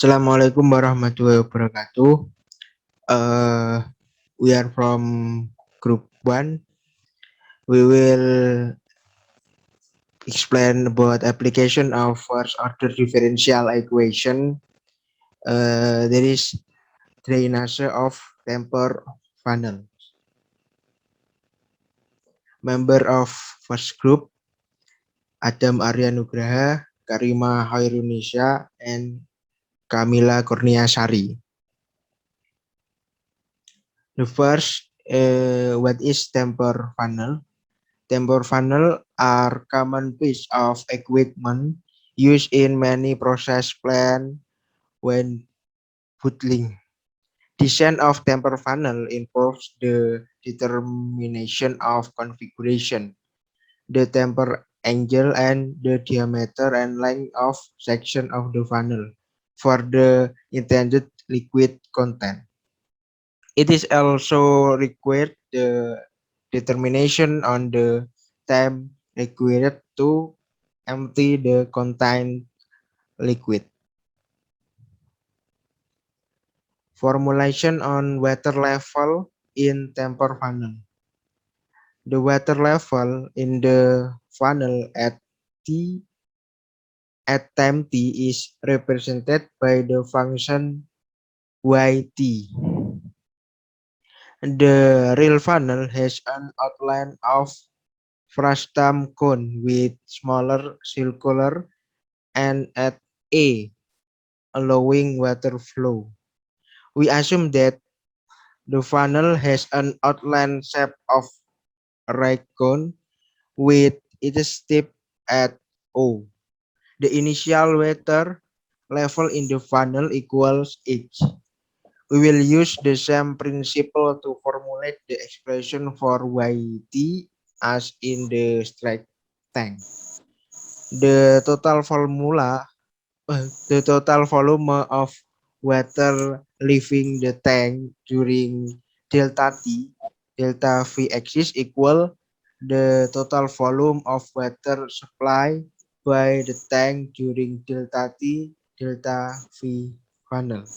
Assalamualaikum warahmatullahi wabarakatuh. We are from group 1. We will explain about application of first order differential equation. There is drainage of temper funnel. Member of first group Adam Arya Nugraha, Karima Khoirunnisa, and Kamila Kurnia Sari. The first, what is temper funnel? Temper funnel are common piece of equipment used in many process plants when bottling. Design of temper funnel involves the determination of configuration, the temper angle, and the diameter and length of section of the funnel for the intended liquid content. It is also required the determination on the time required to empty the contained liquid. Formulation on water level in temper funnel. The water level in the funnel at time t is represented by the function yt. The real funnel has an outline of frustum cone with smaller circular end at A, allowing water flow. We assume that the funnel has an outline shape of a right cone with its tip at O. The initial water level in the funnel equals H. We will use the same principle to formulate the expression for Yt as in the straight tank. The total formula the total volume of water leaving the tank during delta T, delta V axis equal the total volume of water supplied by the tank during delta T, delta V funnel.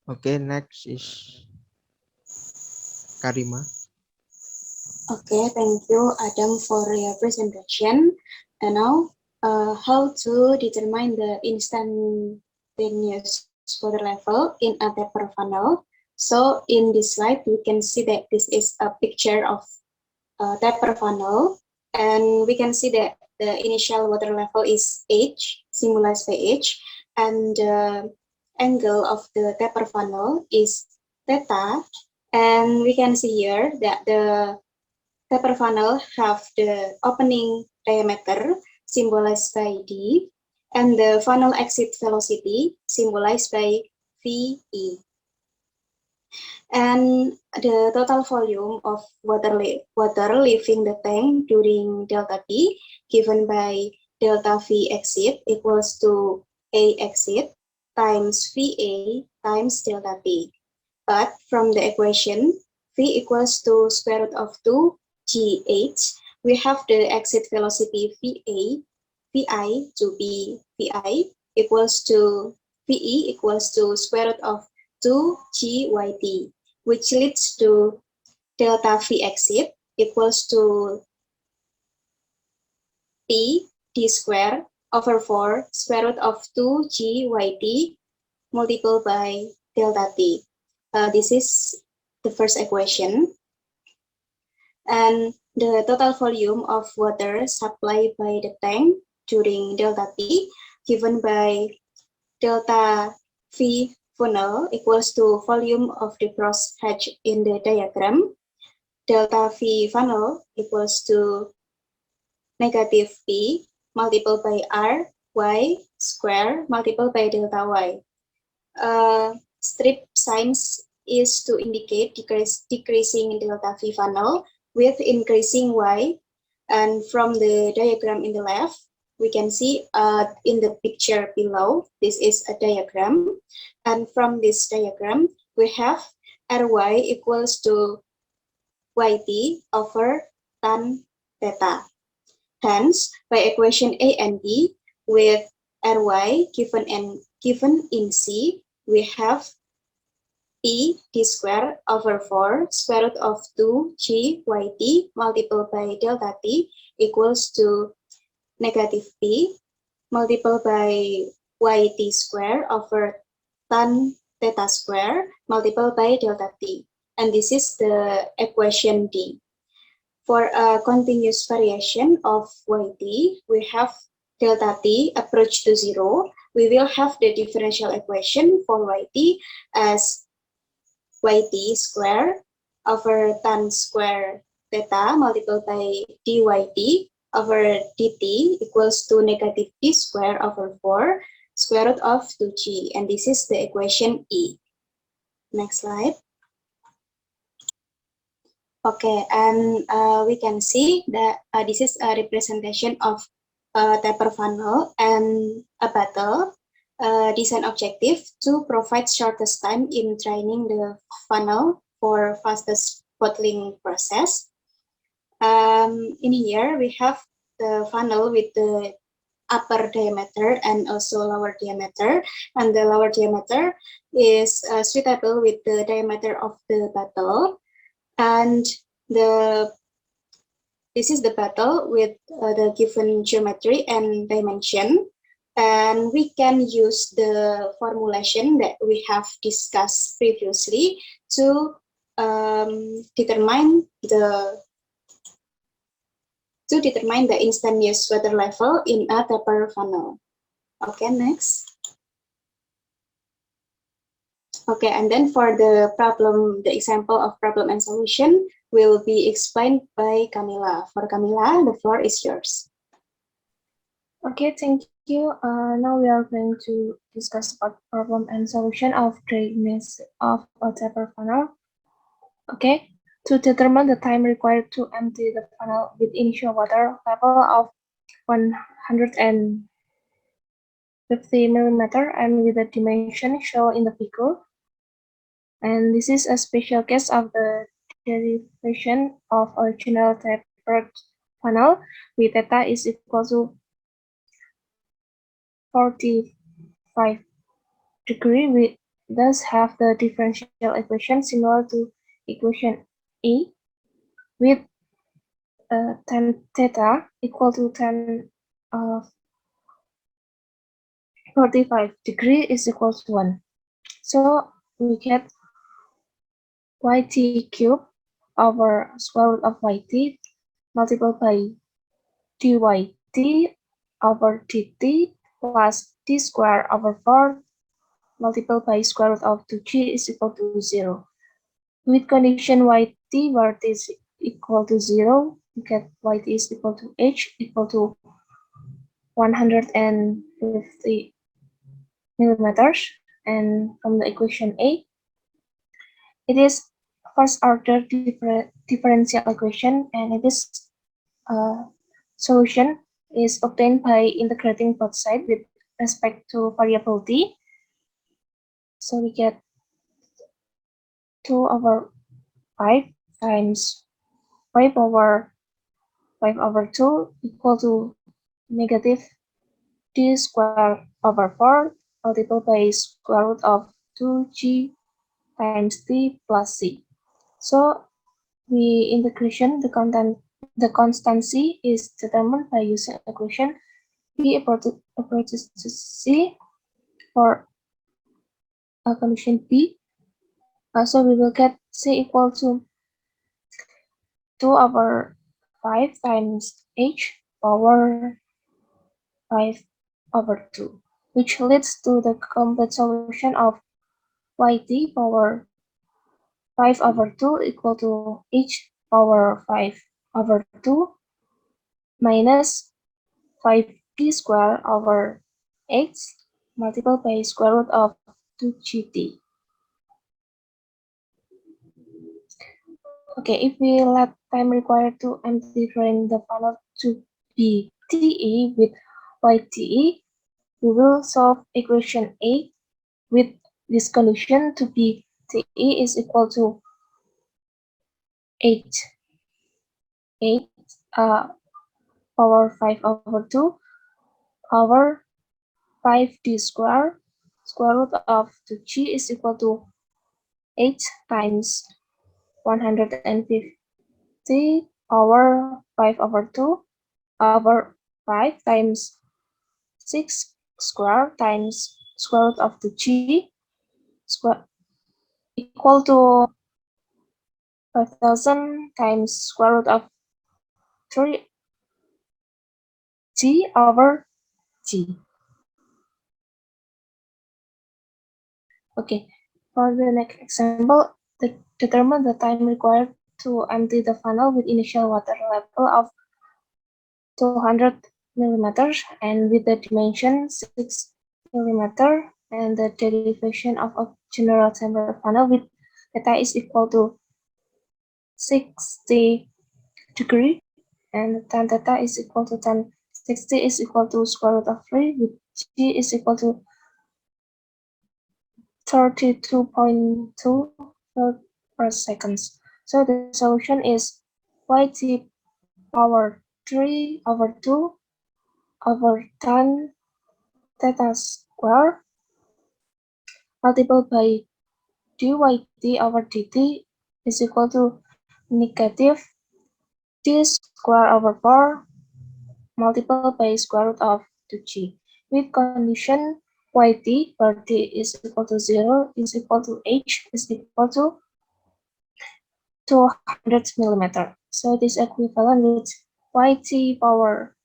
Okay, next is Karima. Okay, thank you, Adam, for your presentation. And now, how to determine the instantaneous water level in a taper funnel. So, in this slide, we can see that this is a picture of a taper funnel, and we can see that the initial water level is H, symbolized by H, and the angle of the taper funnel is theta. And we can see here that the taper funnel have the opening diameter symbolized by D and the funnel exit velocity symbolized by VE. And the total volume of water leaving the tank during delta T given by delta V exit equals to A exit times VA times delta T. But from the equation, V equals to square root of 2GH, we have the exit velocity VI to be VI equals to VE equals to square root of 2GYT, which leads to delta V exit equals to T square over 4 square root of 2GYT multiplied by delta T. This is the first equation. And the total volume of water supplied by the tank during delta T given by delta V funnel equals to volume of the cross hatch in the diagram. Delta V funnel equals to negative P multiplied by R Y square multiplied by delta Y. Strip signs is to indicate decreasing delta V funnel with increasing Y. And from the diagram in the left, we can see in the picture below, this is a diagram. And from this diagram, we have Ry equals to Yt over tan theta. Hence, by equation A and B with Ry given in C, we have P d square over 4 square root of 2g yt multiplied by delta t equals to negative P multiplied by yt square over tan theta square multiplied by delta t. And this is the equation D. For a continuous variation of yt, we have delta t approach to 0. We will have the differential equation for yt as yt square over tan square theta multiplied by dyt over dt equals to negative d square over 4 square root of 2g. And this is the equation E. Next slide. Okay, and we can see that this is a representation of a taper funnel and a battle. Design objective to provide shortest time in training the funnel for fastest bottling process. In here, we have the funnel with the upper diameter and also lower diameter, and the lower diameter is suitable with the diameter of the battle. And this is the battle with the given geometry and dimension. And we can use the formulation that we have discussed previously to determine the instantaneous water level in a taper funnel. Okay, next. Okay, and then for the problem, the example of problem and solution will be explained by Kamila. For Kamila, the floor is yours. Okay, thank you. Now we are going to discuss about problem and solution of Draignase of a taper funnel. Okay, to determine the time required to empty the funnel with initial water level of 150 millimeter and with the dimension shown in the figure. And this is a special case of the derivation of original tapered funnel with theta is equal to 45 degree. We thus have the differential equation similar to equation E with tan theta equal to tan 45 degree is equal to 1. So we get yt cube over square root of yt multiplied by dyt over dt plus d square over 4 multiplied by square root of 2g is equal to 0. With condition yt where t is equal to 0, we get yt is equal to h equal to 150 millimeters. And from the equation A, it is first order differential equation, and it is solution is obtained by integrating both sides with respect to variable t. So we get 2 over 5 times 5 over 2 equal to negative d squared over 4 multiplied by square root of 2g times t plus c. So we integration the constancy is determined by using equation p approaches to c for a condition p. So we will get c equal to 2 over 5 times h power 5 over 2, which leads to the complete solution of yt power 5 over 2 equal to h power 5 over 2 minus 5t squared over x multiplied by square root of 2gt. Okay, if we let time required to empty drain the funnel to be te with yte, we will solve equation A with this condition to be te is equal to 8 8 power 5 over 2 over 5d square root of 2g is equal to 8 times 150 over 5 over 2 over 5 times 6 square times square root of 2g square equal to 5000 times square root of 3g over g. Okay, for the next example, determine the time required to empty the funnel with initial water level of 200 millimeters and with the dimension 6 millimeter and the derivation of a general chamber funnel with theta is equal to 60 degree and tan theta is equal to tan 60 is equal to square root of 3 with g is equal to 32.2 per seconds. So the solution is yt power 3 over 2 over tan theta square multiplied by dyt over dt is equal to negative d square over 4 multiplied by square root of 2g. With condition yt where t is equal to 0 is equal to h is equal to 200 millimeter. So it is equivalent with yt power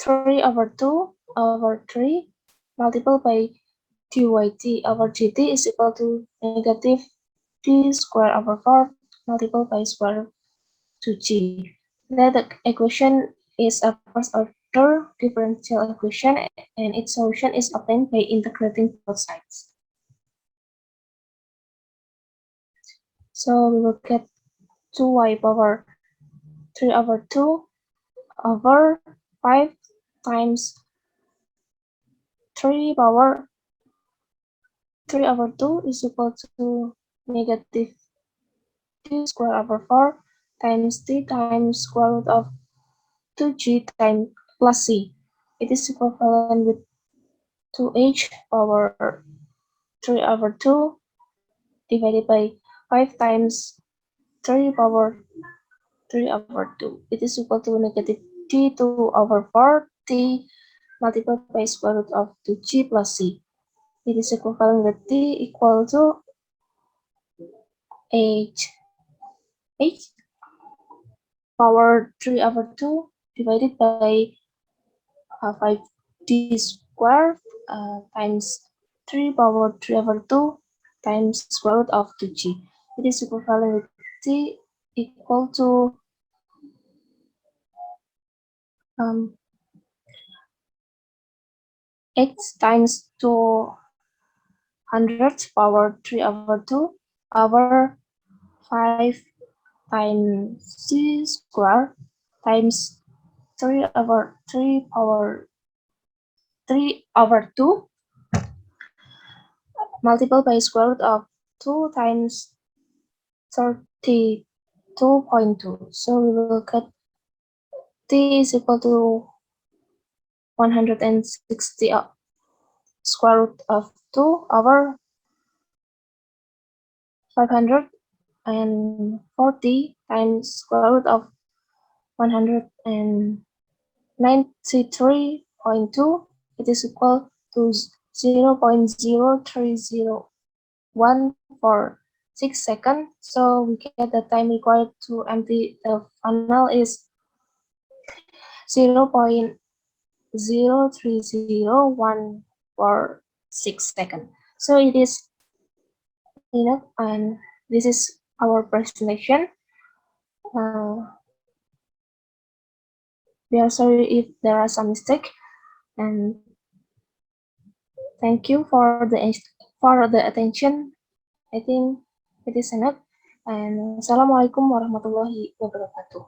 3 over 2 over 3 multiplied by dyt over dt is equal to negative d square over 4 multiplied by square root 2g. That equation is a first order differential equation and its solution is obtained by integrating both sides. So we will get 2y power 3 over 2 over 5 times 3 power 3 over 2 is equal to negative t square over 4 times t times square root of 2g times plus c. It is equivalent with 2h power 3 over 2 divided by 5 times 3 power 3 over 2. It is equal to negative t2 over 4 t multiplied by square root of 2g plus c. It is equivalent with t equal to h power 3 over 2 divided by 5d squared times 3 power 3 over 2 times square root of 2g. It is equivalent with t equal to 8 times 200 power 3 over 2 over 5 times c squared times 3 over 3 power 3 over 2 multiplied by square root of 2 times 32.2. So we will get t is equal to 160 square root of 2 over 540 times square root of 193.2. It is equal to 0.03014 seconds. So we get the time required to empty the funnel is 0.03014 seconds. So it is enough, and this is our presentation. We are sorry if there are some mistakes, and thank you for the attention. I think it is enough. And Assalamualaikum warahmatullahi wabarakatuh.